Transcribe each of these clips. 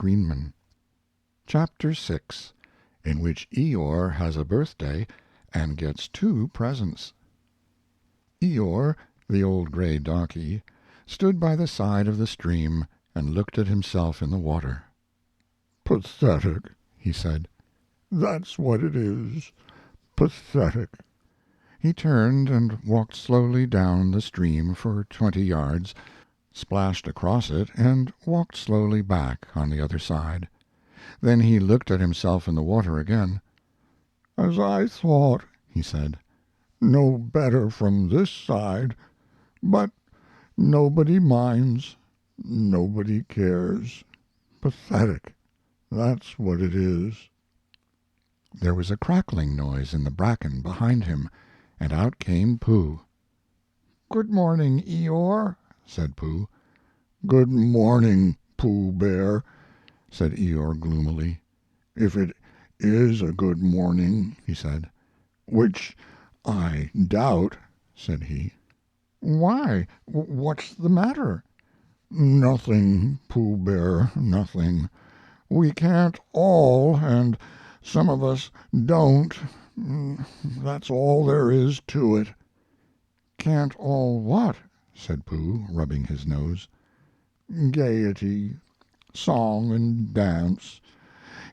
Greenman. Chapter 6, in which Eeyore has a birthday and gets two presents. Eeyore, the old gray darky, stood by the side of the stream and looked at himself in the water. "Pathetic," he said. "That's what it is. Pathetic." He turned and walked slowly down the stream for 20 yards, splashed across it, and walked slowly back on the other side. Then he looked at himself in the water again. "As I thought," he said. "No better from this side. But nobody minds. Nobody cares. Pathetic. That's what it is." There was a crackling noise in the bracken behind him, and out came Pooh. "Good morning, Eeyore," said Pooh. "Good morning, Pooh Bear," said Eeyore gloomily. "If it is a good morning," he said. "Which I doubt," said he. "Why, what's the matter?" "Nothing, Pooh Bear, nothing. We can't all, and some of us don't. That's all there is to it." "Can't all what?" said Pooh, rubbing his nose. "Gaiety, song and dance.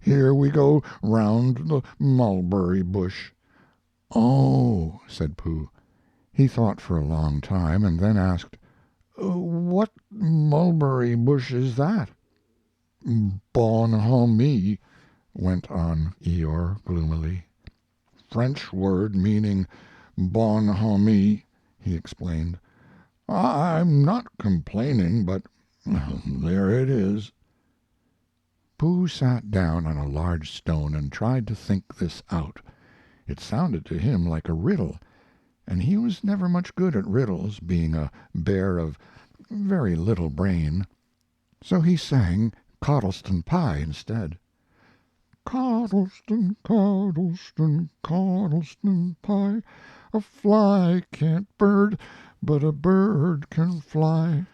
Here we go round the mulberry bush." "Oh," said Pooh. He thought for a long time, and then asked, "What mulberry bush is that?" "Bonhomie," went on Eeyore gloomily. "French word meaning bonhomie," he explained. "I'm not complaining, but there it is." Pooh sat down on a large stone and tried to think this out. It sounded to him like a riddle, and he was never much good at riddles, being a bear of very little brain. So he sang Coddleston Pie instead. "Coddleston, Coddleston, Coddleston pie, a fly can't bird, but a bird can fly.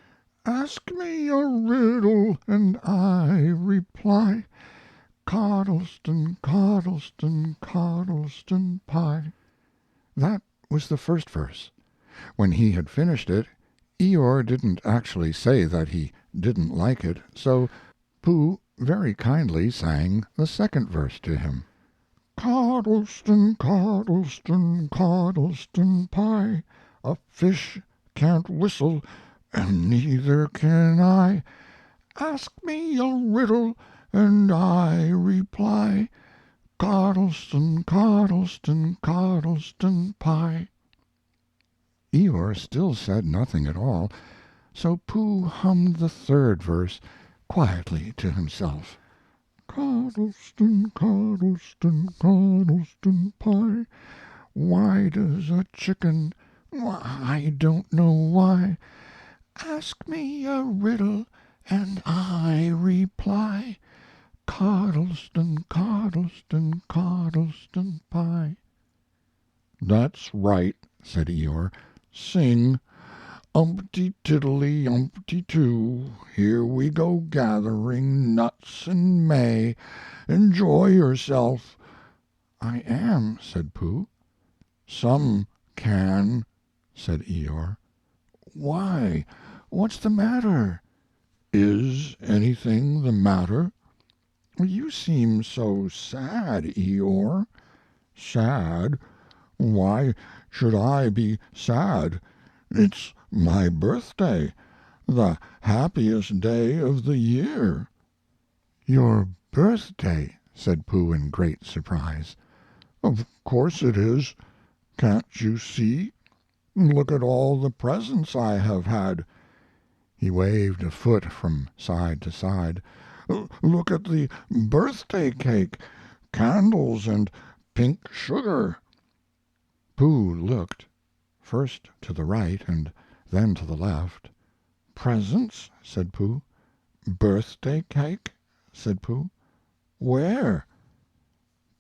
Ask me a riddle and I reply, Coddleston, Coddleston, Coddleston pie." That was the first verse. When he had finished it, Eeyore didn't actually say that he didn't like it, so Pooh very kindly sang the second verse to him. "Coddleston, Coddleston, Coddleston pie, a fish can't whistle, and neither can I. Ask me a riddle and I reply, Coddleston, Coddleston, Coddleston pie." Eeyore still said nothing at all, so Pooh hummed the third verse quietly to himself. "Coddleston, Coddleston, Coddleston pie, why does a chicken, I don't know why. Ask me a riddle and I reply, Coddleston, Coddleston, Coddleston pie." "That's right," said Eeyore. "Sing, Umpty tiddly umpty too, here we go gathering nuts in May. Enjoy yourself." "I am," said Pooh. "Some can," said Eeyore. "Why, what's the matter?" "Is anything the matter?" "You seem so sad, Eeyore." "Sad? Why should I be sad? It's my birthday, the happiest day of the year." "Your birthday?" said Pooh in great surprise. "Of course it is. Can't you see? Look at all the presents I have had." He waved a foot from side to side. "Look at the birthday cake, candles, and pink sugar." Pooh looked, first to the right and then to the left. "Presents?" said Pooh. "Birthday cake?" said Pooh. "Where?"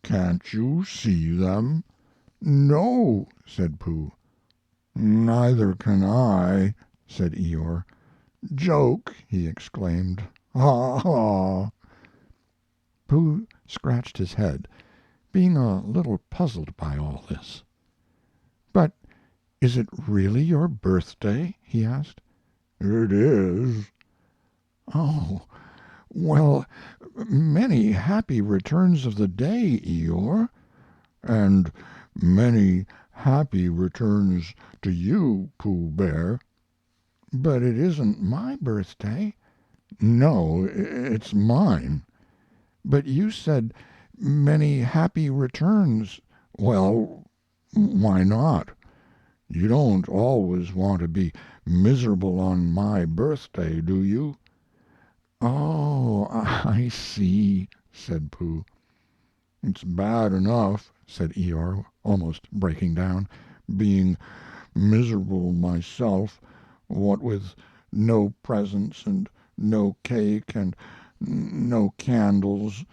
"Can't you see them?" "No," said Pooh. "Neither can I," said Eeyore. "Joke!" he exclaimed. "Ha, ha!" Pooh scratched his head, being a little puzzled by all this. "But is it really your birthday?" he asked. "It is." "Oh, well, many happy returns of the day, Eeyore." "And many happy returns to you, Pooh Bear." "But it isn't my birthday." "No, it's mine." "But you said 'many happy returns.'" "Well, why not? You don't always want to be miserable on my birthday, do you?" "Oh, I see," said Pooh. "It's bad enough," said Eeyore, almost breaking down, "being miserable myself, what with no presents, and no cake, and no candles,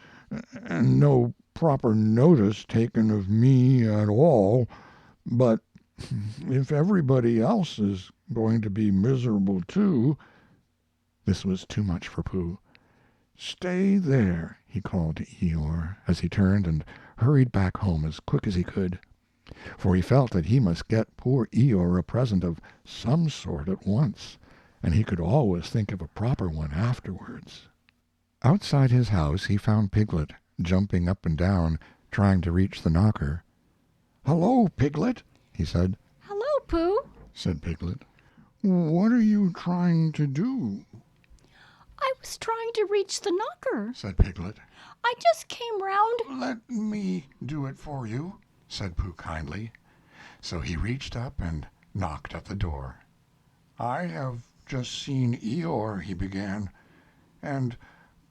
and no proper notice taken of me at all, but if everybody else is going to be miserable too." This was too much for Pooh. "Stay there," he called to Eeyore, as he turned and hurried back home as quick as he could, for he felt that he must get poor Eeyore a present of some sort at once, and he could always think of a proper one afterwards. Outside his house he found Piglet, jumping up and down, trying to reach the knocker. "Hello, Piglet," he said. Hello, Pooh. Said Piglet. "What are you trying to do?" I was trying to reach the knocker. Said Piglet. I just came round. "Let me do it for you," said Pooh kindly. So he reached up and knocked at the door. "I have just seen Eeyore," he began, "and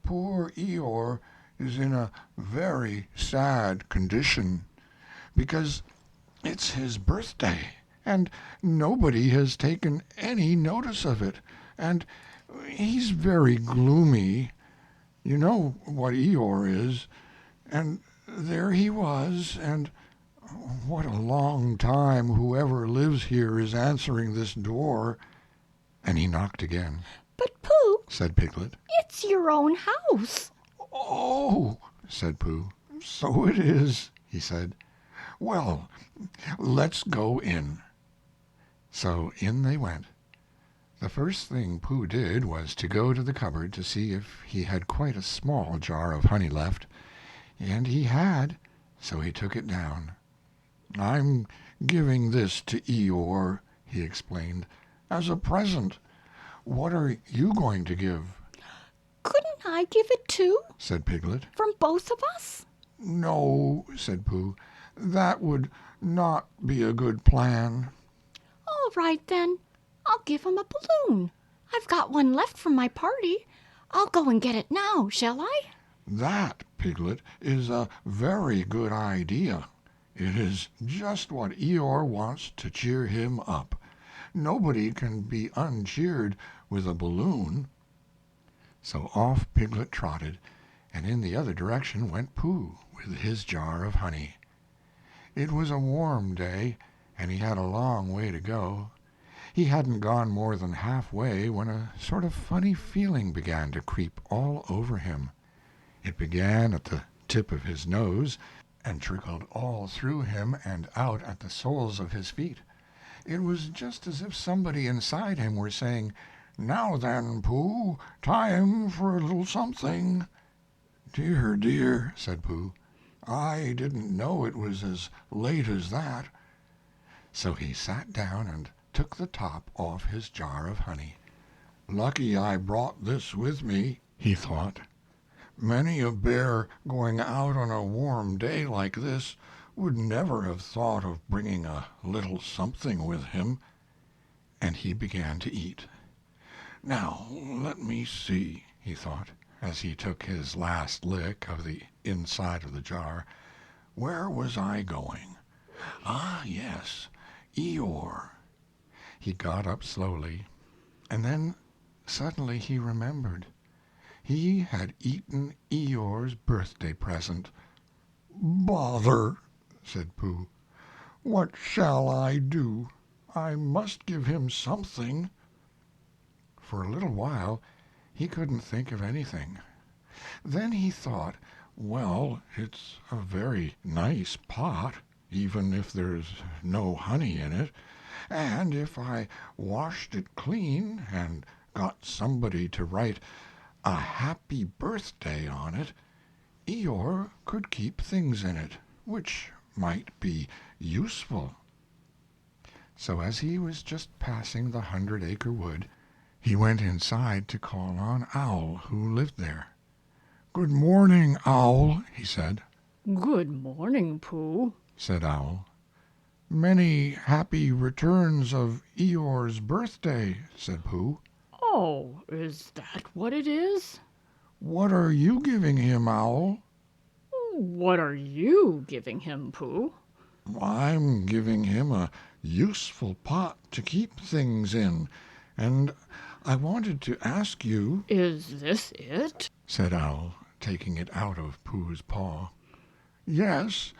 poor Eeyore is in a very sad condition, because it's his birthday, and nobody has taken any notice of it, and he's very gloomy. You know what Eeyore is, and there he was, and what a long time whoever lives here is answering this door." And he knocked again. But, Pooh, Said Piglet. it's your own house. "Oh," said Pooh. "So it is," he said. "Well, let's go in." So in they went. The first thing Pooh did was to go to the cupboard to see if he had quite a small jar of honey left, and he had, so he took it down. "I'm giving this to Eeyore," he explained, "as a present. What are you going to give?" Couldn't I give it too, said Piglet. from both of us? "No," said Pooh, "that would not be a good plan." All right, then. I'll give him a balloon. I've got one left from my party. I'll go and get it now, shall I? "That, Piglet, is a very good idea. It is just what Eeyore wants to cheer him up. Nobody can be uncheered with a balloon." So off Piglet trotted, and in the other direction went Pooh with his jar of honey. It was a warm day, and he had a long way to go. He hadn't gone more than halfway when a sort of funny feeling began to creep all over him. It began at the tip of his nose, and trickled all through him and out at the soles of his feet. It was just as if somebody inside him were saying, "Now then, Pooh, time for a little something." "Dear, dear," said Pooh, "I didn't know it was as late as that." So he sat down and took the top off his jar of honey. "Lucky I brought this with me," he thought. "Many a bear going out on a warm day like this would never have thought of bringing a little something with him." And he began to eat. "Now let me see," he thought, as he took his last lick of the inside of the jar. "Where was I going? Ah, yes, Eeyore." He got up slowly, and then suddenly he remembered. He had eaten Eeyore's birthday present. "Bother!" said Pooh. "What shall I do? I must give him something." For a little while he couldn't think of anything. Then he thought Well, it's a very nice pot, even if there's no honey in it, and if I washed it clean and got somebody to write a happy birthday on it, Eeyore could keep things in it, which might be useful. So as he was just passing the 100-acre wood, he went inside to call on Owl, who lived there. "Good morning, Owl," he said. Good morning, Pooh, said Owl. "Many happy returns of Eeyore's birthday," said Pooh. Oh, is that what it is? "What are you giving him, Owl?" What are you giving him, Pooh? "I'm giving him a useful pot to keep things in, and I wanted to ask you—" Is this it? said Owl, taking it out of Pooh's paw. "Yes,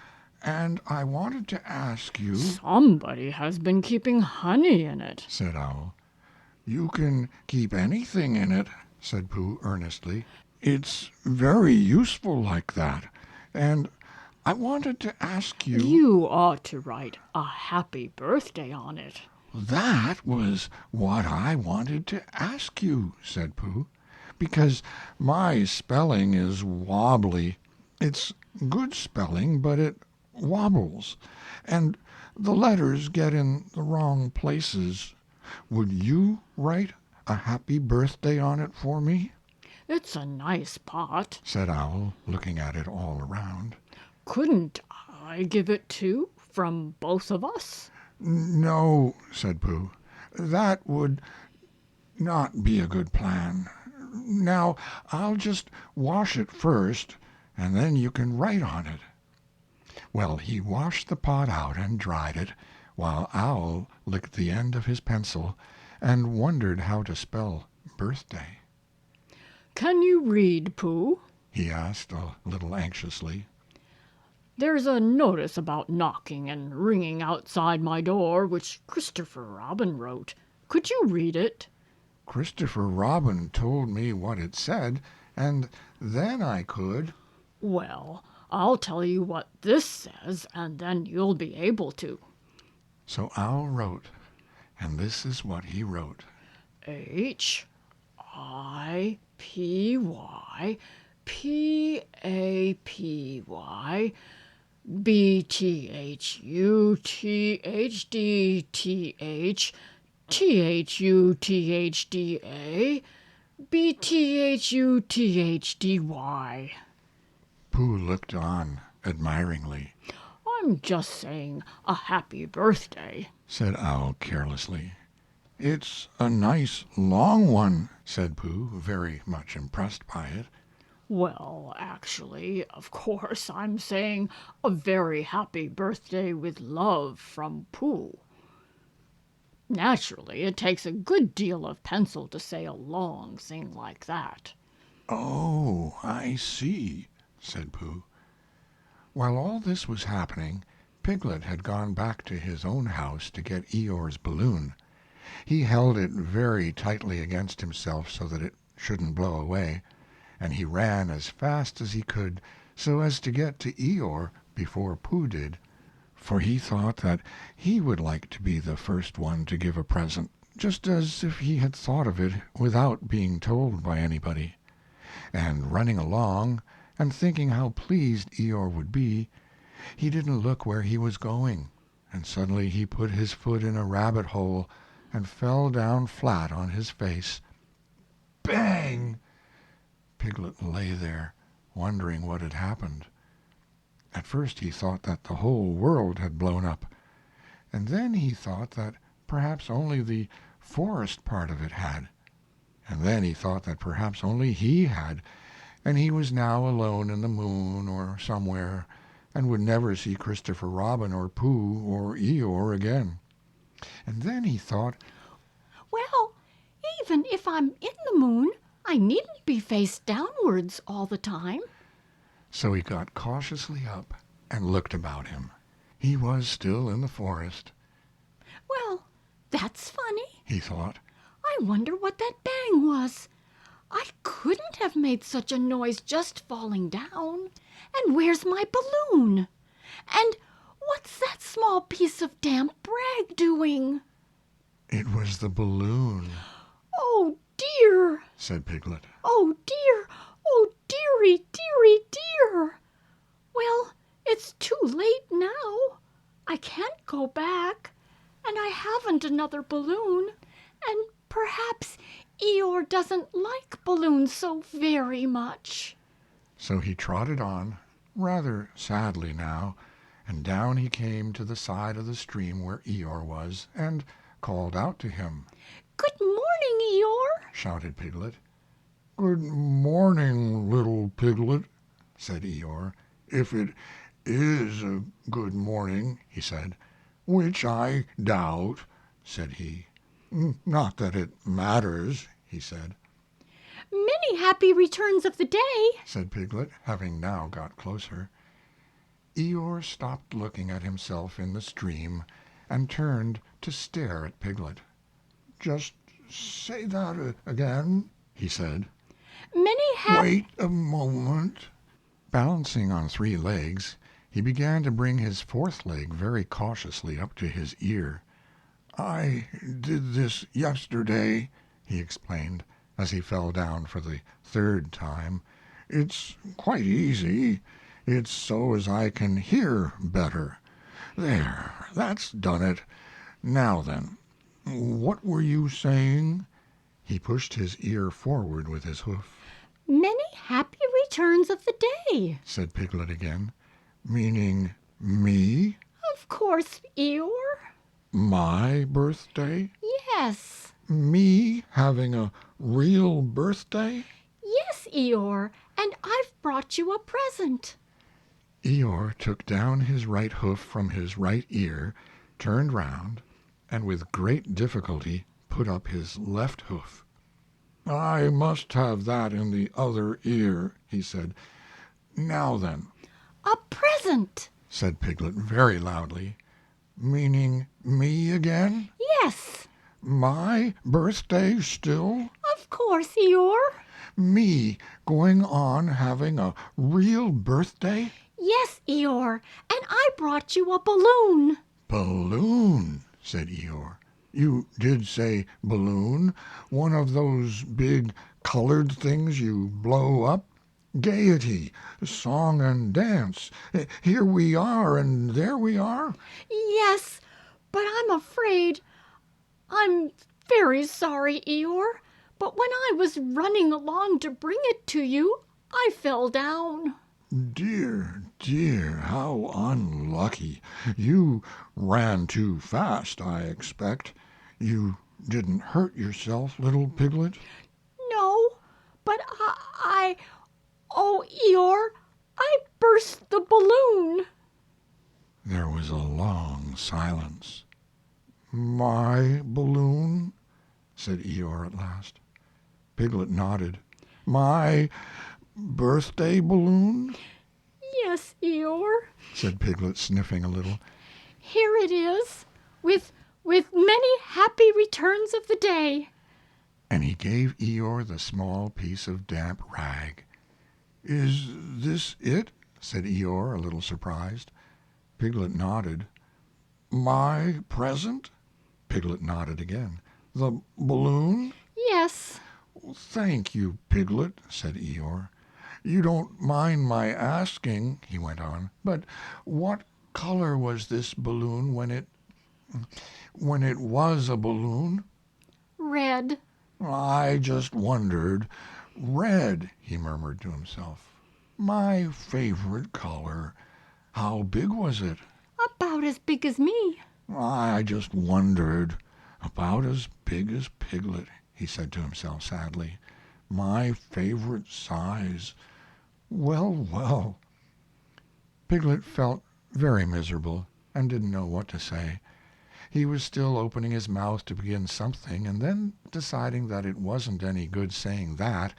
and I wanted to ask you—" Somebody has been keeping honey in it, said Owl. "You can keep anything in it," said Pooh earnestly. "It's very useful like that, and I wanted to ask you—" You ought to write a happy birthday on it. "That was what I wanted to ask you," said Pooh, "because my spelling is wobbly. It's good spelling, but it wobbles, and the letters get in the wrong places. Would you write a happy birthday on it for me?" It's a nice pot. said Owl, looking at it all around. Couldn't I give it too, from both of us? "No," said Pooh, "that would not be a good plan. Now, I'll just wash it first, and then you can write on it." Well, he washed the pot out and dried it, while Owl licked the end of his pencil and wondered how to spell birthday. Can you read, Pooh? He asked a little anxiously. There's a notice about knocking and ringing outside my door, which Christopher Robin wrote. Could you read it? Christopher Robin told me what it said, and then I could. Well, I'll tell you what this says, and then you'll be able to. So Owl wrote, and this is what he wrote. HIPYPAPY BTHUTHDTH THUTHDA BTHUTHDY. Pooh looked on admiringly. I'm just saying a happy birthday, said Owl carelessly. It's a nice long one, said Pooh, very much impressed by it. Well, actually, of course, I'm saying a very happy birthday with love from Pooh. Naturally, it takes a good deal of pencil to say a long thing like that. Oh, I see, said Pooh. While all this was happening, Piglet had gone back to his own house to get Eeyore's balloon. He held it very tightly against himself so that it shouldn't blow away, and he ran as fast as he could so as to get to Eeyore before Pooh did, for he thought that he would like to be the first one to give a present, just as if he had thought of it without being told by anybody. And running along, and thinking how pleased Eeyore would be, he didn't look where he was going, and suddenly he put his foot in a rabbit hole and fell down flat on his face. Bang! Piglet lay there, wondering what had happened. At first he thought that the whole world had blown up, and then he thought that perhaps only the forest part of it had, and then he thought that perhaps only he had, and he was now alone in the moon or somewhere, and would never see Christopher Robin or Pooh or Eeyore again. And then he thought, Well, even if I'm in the moon, I needn't be face downwards all the time. So he got cautiously up and looked about him. He was still in the forest. Well, that's funny, He thought. I wonder what that bang was. I couldn't have made such a noise just falling down. And where's my balloon? And what's that small piece of damp rag doing? It was the balloon, Oh, dear! said Piglet. Oh, dear! Oh, dearie, dearie, dear! Well, it's too late now. I can't go back, and I haven't another balloon, and perhaps Eeyore doesn't like balloons so very much. So he trotted on, rather sadly now, and down he came to the side of the stream where Eeyore was, and called out to him. Good morning, Eeyore! Shouted Piglet. Good morning, little piglet, Said Eeyore. if it is a good morning, He said. which I doubt. Said he. Not that it matters, He said. Many happy returns of the day. Said Piglet, having now got closer. Eeyore stopped looking at himself in the stream, and turned to stare at Piglet. just say that again. He said. Many Wait a moment. Balancing on 3 legs, he began to bring his 4th leg very cautiously up to his ear. I did this yesterday, He explained, as he fell down for the 3rd time. It's quite easy. It's so as I can hear better. There, that's done it. Now then, what were you saying? He pushed his ear forward with his hoof. Many happy returns of the day. Said Piglet again. Meaning me? Of course, Eeyore. My birthday? Yes. Me having a real birthday? Yes, Eeyore, and I've brought you a present. Eeyore took down his right hoof from his right ear, turned round, and with great difficulty put up his left hoof. I must have that in the other ear, he said. Now then, A present. Said Piglet very loudly. meaning me again? Yes. My birthday still? Of course, Eeyore. Me going on having a real birthday? Yes, Eeyore, and I brought you a balloon. Balloon, said Eeyore. You did say balloon, one of those big colored things you blow up? Gaiety, song and dance. Here we are and there we are. Yes, but I'm afraid. I'm very sorry, Eeyore, but when I was running along to bring it to you, I fell down. Dear, dear, how unlucky. You ran too fast, I expect. You didn't hurt yourself, little piglet? No, but oh, Eeyore, I burst the balloon. There was a long silence. My balloon? Said Eeyore at last. Piglet nodded. My birthday balloon? Yes, Eeyore, Said Piglet, sniffing a little. here it is, with many happy returns of the day. And he gave Eeyore the small piece of damp rag. Is this it? Said Eeyore, a little surprised. Piglet nodded. My present? Piglet nodded again. The balloon? Yes. Thank you, Piglet, said Eeyore. You don't mind my asking, he went on, but what color was this balloon when it was a balloon? Red. I just wondered. Red, he murmured to himself. My favorite color. How big was it? About as big as me. I just wondered. About as big as Piglet, he said to himself sadly. My favorite size. Well, well. Piglet felt very miserable, and didn't know what to say. He was still opening his mouth to begin something, and then deciding that it wasn't any good saying that,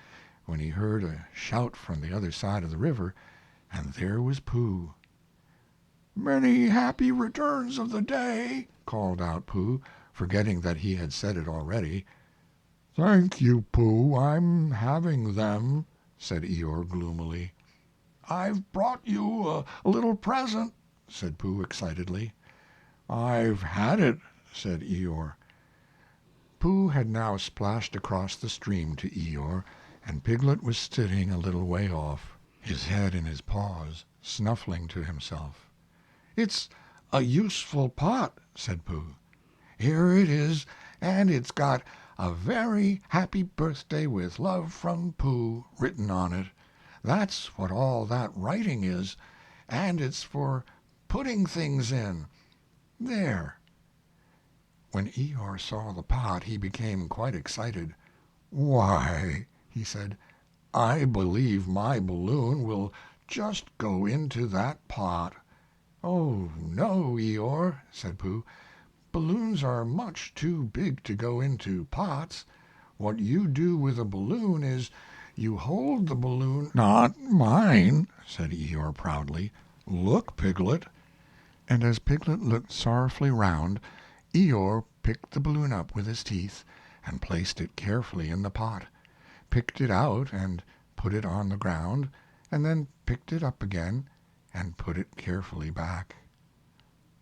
when he heard a shout from the other side of the river, and there was Pooh. Many happy returns of the day, Called out Pooh, forgetting that he had said it already. Thank you, Pooh, I'm having them, Said Eeyore gloomily. I've brought you a little present," said Pooh excitedly. "I've had it," said Eeyore. Pooh had now splashed across the stream to Eeyore, and Piglet was sitting a little way off, his head in his paws, snuffling to himself. "It's a useful pot," said Pooh. "Here it is, and it's got 'A very happy birthday with love from Pooh' written on it. That's what all that writing is, and it's for putting things in. There." When Eeyore saw the pot he became quite excited. "Why," he said, "I believe my balloon will just go into that pot." "Oh, no, Eeyore," said Pooh. "Balloons are much too big to go into pots. What you do with a balloon is you hold the balloon—" "Not mine," said Eeyore proudly. "Look, Piglet." And as Piglet looked sorrowfully round, Eeyore picked the balloon up with his teeth and placed it carefully in the pot, picked it out and put it on the ground, and then picked it up again and put it carefully back.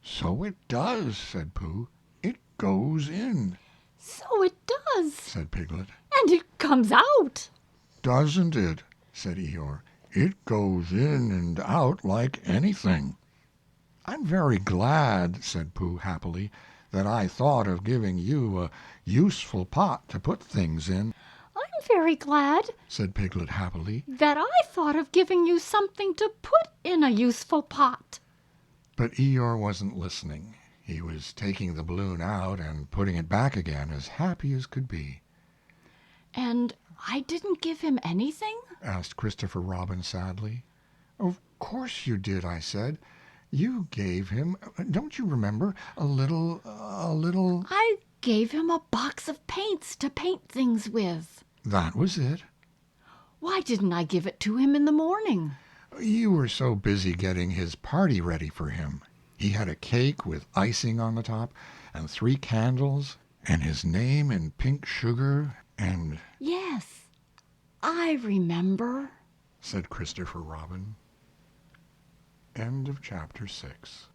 "So it does," said Pooh. "It goes in." So it does, said Piglet. and it comes out. "Doesn't it?" said Eeyore. "It goes in and out like anything." "I'm very glad," said Pooh happily, "that I thought of giving you a useful pot to put things in," I'm very glad said Piglet happily. that I thought of giving you something to put in a useful pot. But Eeyore wasn't listening. He was taking the balloon out and putting it back again as happy as could be. And I didn't give him anything? asked Christopher Robin sadly. "Of course you did," I said. "You gave him, don't you remember, a little... I gave him a box of paints to paint things with." That was it. Why didn't I give it to him in the morning? You were so busy getting his party ready for him. He had a cake with icing on the top, and 3 candles, and his name in pink sugar, and... Yes, I remember, said Christopher Robin. End of chapter 6.